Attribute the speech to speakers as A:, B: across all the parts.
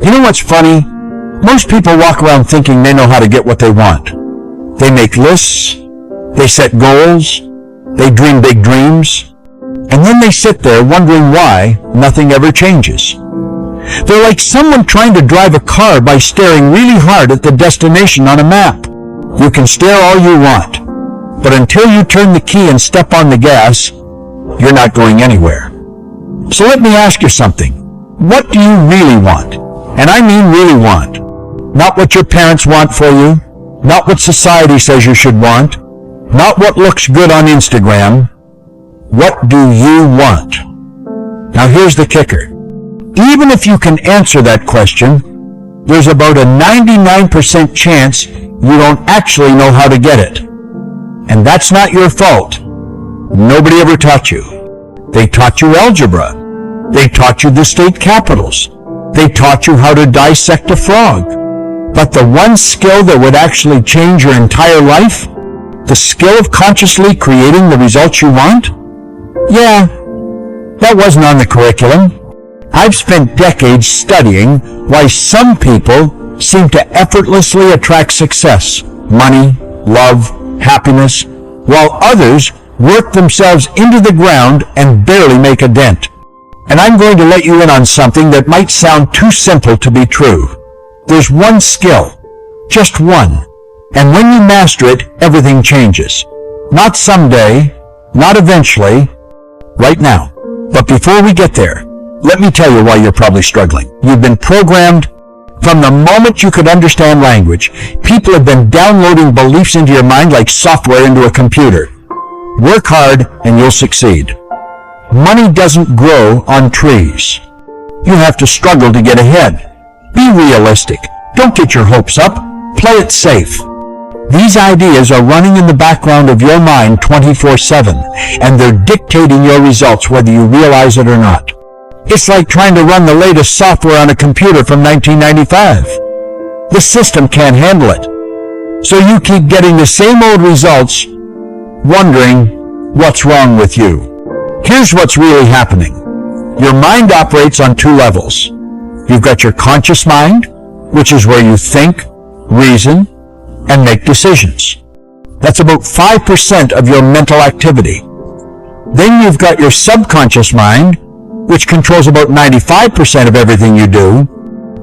A: You know what's funny? Most people walk around thinking they know how to get what they want. They make lists, they set goals, they dream big dreams, and then they sit there wondering why nothing ever changes. They're like someone trying to drive a car by staring really hard at the destination on a map. You can stare all you want, but until you turn the key and step on the gas, you're not going anywhere. So let me ask you something. What do you really want? And I mean really want. Not what your parents want for you, not what society says you should want, not what looks good on Instagram. What do you want? Now here's the kicker. Even if you can answer that question, there's about a 99% chance you don't actually know how to get it. And that's not your fault. Nobody ever taught you. They taught you algebra. They taught you the state capitals. They taught you how to dissect a frog. But the one skill that would actually change your entire life, the skill of consciously creating the results you want? Yeah, that wasn't on the curriculum. I've spent decades studying why some people seem to effortlessly attract success, money, love, happiness, while others work themselves into the ground and barely make a dent. And I'm going to let you in on something that might sound too simple to be true. There's one skill, just one, and when you master it, everything changes. Not someday, not eventually, right now. But before we get there, let me tell you why you're probably struggling. You've been programmed from the moment you could understand language. People have been downloading beliefs into your mind like software into a computer. Work hard and you'll succeed. Money doesn't grow on trees. You have to struggle to get ahead. Be realistic. Don't get your hopes up. Play it safe. These ideas are running in the background of your mind 24/7, and they're dictating your results whether you realize it or not. It's like trying to run the latest software on a computer from 1995. The system can't handle it. So you keep getting the same old results, wondering what's wrong with you. Here's what's really happening. Your mind operates on two levels. You've got your conscious mind, which is where you think, reason, and make decisions. That's about 5% of your mental activity. Then you've got your subconscious mind, which controls about 95% of everything you do,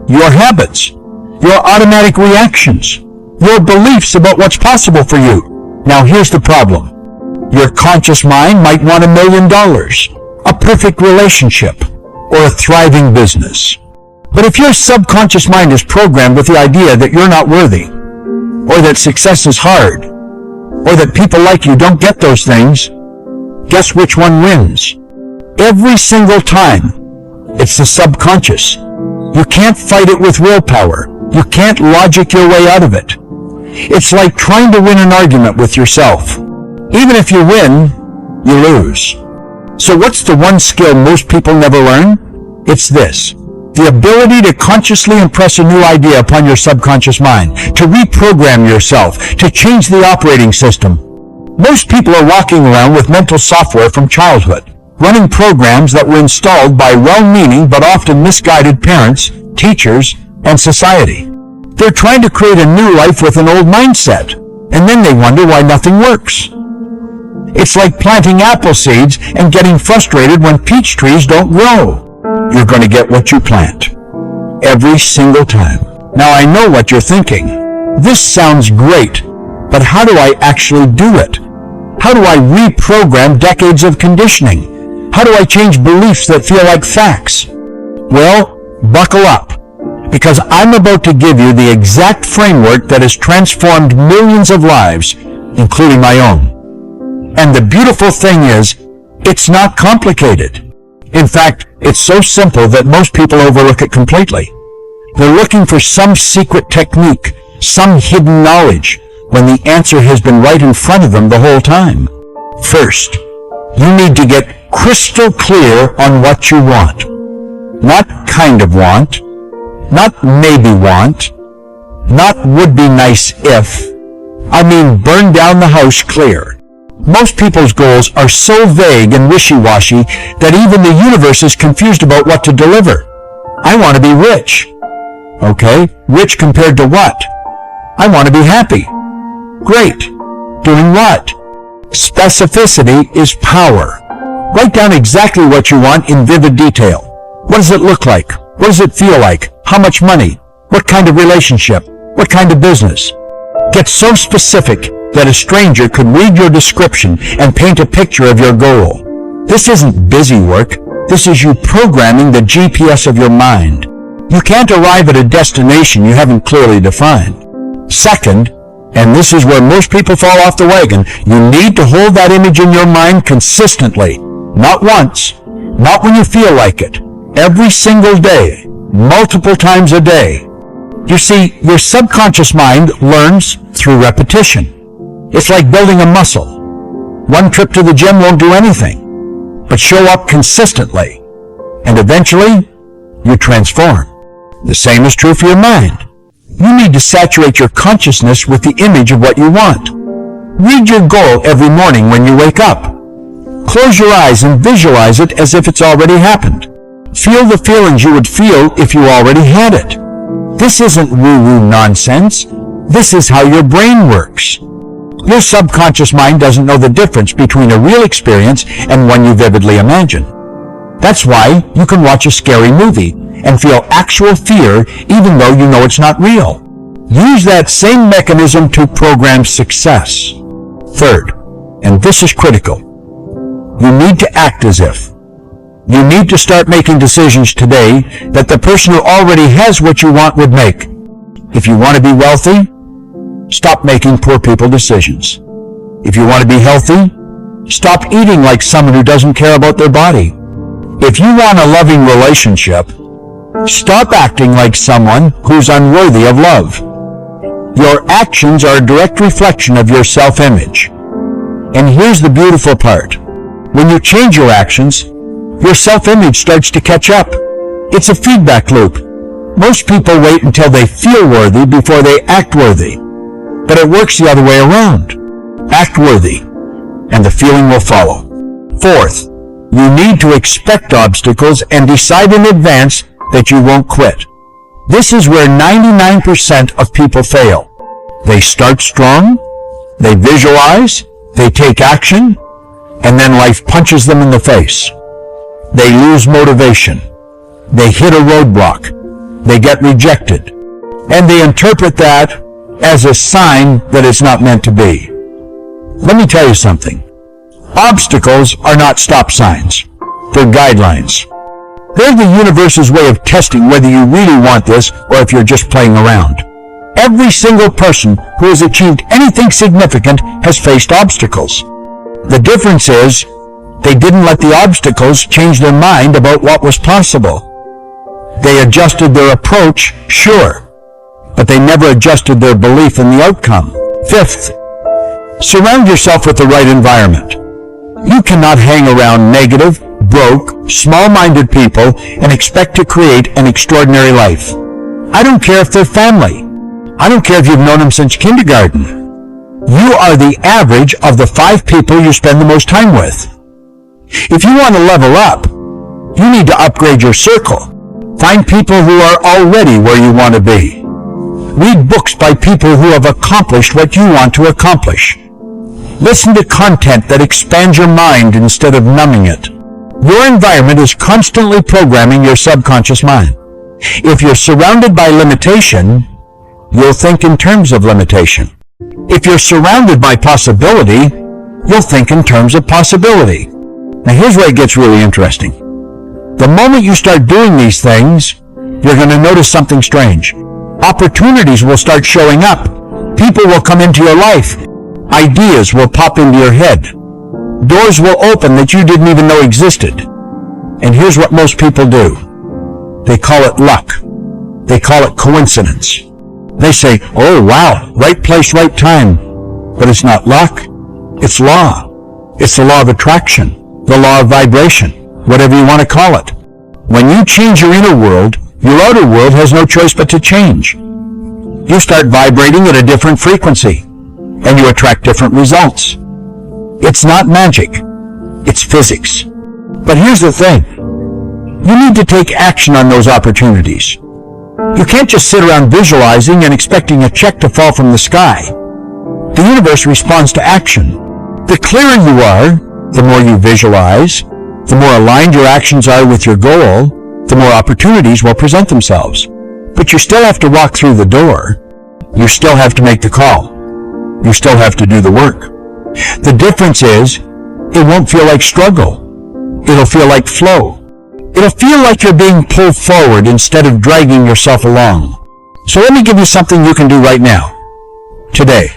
A: your habits, your automatic reactions, your beliefs about what's possible for you. Now here's the problem. Your conscious mind might want $1 million, a perfect relationship, or a thriving business. But if your subconscious mind is programmed with the idea that you're not worthy, or that success is hard, or that people like you don't get those things, guess which one wins? Every single time, it's the subconscious. You can't fight it with willpower. You can't logic your way out of it. It's like trying to win an argument with yourself. Even if you win, you lose. So what's the one skill most people never learn? It's this. The ability to consciously impress a new idea upon your subconscious mind, to reprogram yourself, to change the operating system. Most people are walking around with mental software from childhood, running programs that were installed by well-meaning but often misguided parents, teachers, and society. They're trying to create a new life with an old mindset, and then they wonder why nothing works. It's like planting apple seeds and getting frustrated when peach trees don't grow. You're going to get what you plant. Every single time. Now I know what you're thinking. This sounds great, but how do I actually do it? How do I reprogram decades of conditioning? How do I change beliefs that feel like facts? Well, buckle up, because I'm about to give you the exact framework that has transformed millions of lives, including my own. And the beautiful thing is, it's not complicated. In fact, it's so simple that most people overlook it completely. They're looking for some secret technique, some hidden knowledge, when the answer has been right in front of them the whole time. First, you need to get crystal clear on what you want. Not kind of want, not maybe want, not would be nice if. I mean burn down the house clear. Most people's goals are so vague and wishy-washy that even the universe is confused about what to deliver. I want to be rich. Okay, rich compared to what? I want to be happy. Great. Doing what? Specificity is power. Write down exactly what you want in vivid detail. What does it look like? What does it feel like? How much money? What kind of relationship? What kind of business? Get so specific that a stranger could read your description and paint a picture of your goal. This isn't busy work. This is you programming the GPS of your mind. You can't arrive at a destination you haven't clearly defined. Second, and this is where most people fall off the wagon, you need to hold that image in your mind consistently. Not once, not when you feel like it. Every single day, multiple times a day. You see, your subconscious mind learns through repetition. It's like building a muscle. One trip to the gym won't do anything, but show up consistently, and eventually, you transform. The same is true for your mind. You need to saturate your consciousness with the image of what you want. Read your goal every morning when you wake up. Close your eyes and visualize it as if it's already happened. Feel the feelings you would feel if you already had it. This isn't woo-woo nonsense. This is how your brain works. Your subconscious mind doesn't know the difference between a real experience and one you vividly imagine. That's why you can watch a scary movie and feel actual fear even though you know it's not real. Use that same mechanism to program success. Third, and this is critical, you need to act as if. You need to start making decisions today that the person who already has what you want would make. If you want to be wealthy, stop making poor people decisions. If you want to be healthy, stop eating like someone who doesn't care about their body. If you want a loving relationship, stop acting like someone who's unworthy of love. Your actions are a direct reflection of your self-image. And here's the beautiful part. When you change your actions, your self-image starts to catch up. It's a feedback loop. Most people wait until they feel worthy before they act worthy. But it works the other way around. Act worthy, and the feeling will follow. Fourth, you need to expect obstacles and decide in advance that you won't quit. This is where 99% of people fail. They start strong, they visualize, they take action, and then life punches them in the face. They lose motivation. They hit a roadblock. They get rejected. And they interpret that as a sign that it's not meant to be. Let me tell you something. Obstacles are not stop signs. They're guidelines. They're the universe's way of testing whether you really want this or if you're just playing around. Every single person who has achieved anything significant has faced obstacles. The difference is, they didn't let the obstacles change their mind about what was possible. They adjusted their approach, sure, but they never adjusted their belief in the outcome. Fifth, surround yourself with the right environment. You cannot hang around negative, broke, small-minded people and expect to create an extraordinary life. I don't care if they're family. I don't care if you've known them since kindergarten. You are the average of the 5 people you spend the most time with. If you want to level up, you need to upgrade your circle. Find people who are already where you want to be. Read books by people who have accomplished what you want to accomplish. Listen to content that expands your mind instead of numbing it. Your environment is constantly programming your subconscious mind. If you're surrounded by limitation, you'll think in terms of limitation. If you're surrounded by possibility, you'll think in terms of possibility. Now here's where it gets really interesting. The moment you start doing these things, you're going to notice something strange. Opportunities will start showing up. People will come into your life. Ideas will pop into your head. Doors will open that you didn't even know existed. And here's what most people do. They call it luck. They call it coincidence. They say, oh wow, right place, right time. But it's not luck. It's law. It's the law of attraction, the law of vibration, whatever you want to call it. When you change your inner world, your outer world has no choice but to change. You start vibrating at a different frequency, and you attract different results. It's not magic. It's physics. But here's the thing. You need to take action on those opportunities. You can't just sit around visualizing and expecting a check to fall from the sky. The universe responds to action. The clearer you are, the more you visualize, the more aligned your actions are with your goal, the more opportunities will present themselves. But you still have to walk through the door. You still have to make the call. You still have to do the work. The difference is, it won't feel like struggle. It'll feel like flow. It'll feel like you're being pulled forward instead of dragging yourself along. So let me give you something you can do right now. Today.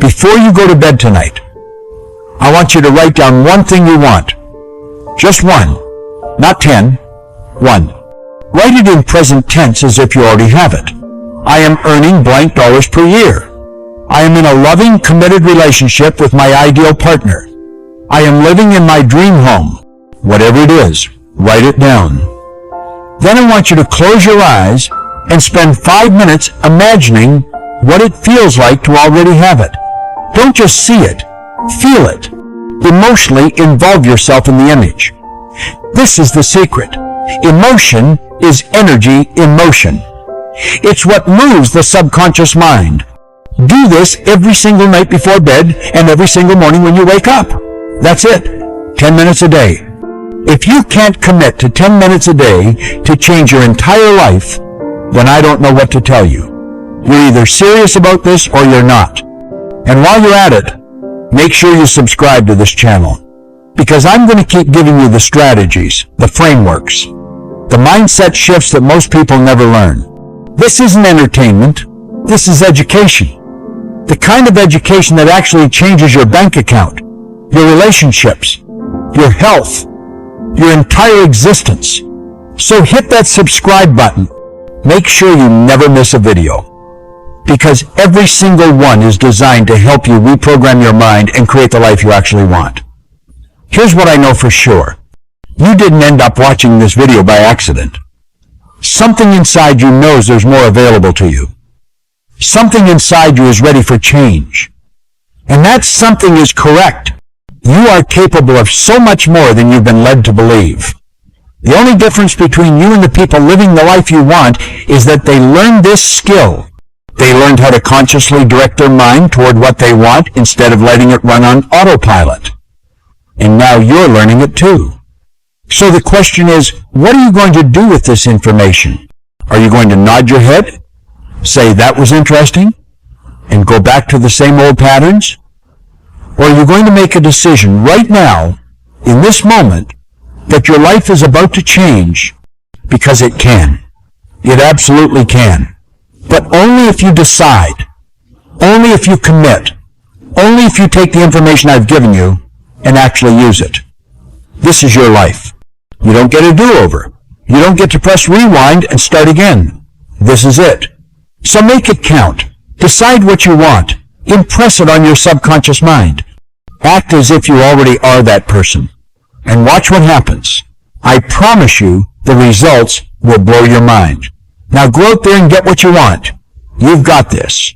A: Before you go to bed tonight, I want you to write down one thing you want. Just one. Not 10. One. Write it in present tense as if you already have it. I am earning blank dollars per year. I am in a loving, committed relationship with my ideal partner. I am living in my dream home. Whatever it is, write it down. Then I want you to close your eyes and spend 5 minutes imagining what it feels like to already have it. Don't just see it, feel it. Emotionally involve yourself in the image. This is the secret. Emotion is energy in motion. It's what moves the subconscious mind. Do this every single night before bed and every single morning when you wake up. That's it. 10 minutes a day. If you can't commit to 10 minutes a day to change your entire life, then I don't know what to tell you. You're either serious about this or you're not. And while you're at it, make sure you subscribe to this channel, because I'm going to keep giving you the strategies, the frameworks, the mindset shifts that most people never learn. This isn't entertainment. This is education. The kind of education that actually changes your bank account, your relationships, your health, your entire existence. So hit that subscribe button. Make sure you never miss a video, because every single one is designed to help you reprogram your mind and create the life you actually want. Here's what I know for sure. You didn't end up watching this video by accident. Something inside you knows there's more available to you. Something inside you is ready for change. And that something is correct. You are capable of so much more than you've been led to believe. The only difference between you and the people living the life you want is that they learned this skill. They learned how to consciously direct their mind toward what they want instead of letting it run on autopilot. And now you're learning it too. So the question is, what are you going to do with this information? Are you going to nod your head, say that was interesting, and go back to the same old patterns? Or are you going to make a decision right now, in this moment, that your life is about to change? Because it can. It absolutely can. But only if you decide, only if you commit, only if you take the information I've given you and actually use it. This is your life. You don't get a do-over. You don't get to press rewind and start again. This is it. So make it count. Decide what you want. Impress it on your subconscious mind. Act as if you already are that person. And watch what happens. I promise you the results will blow your mind. Now go out there and get what you want. You've got this.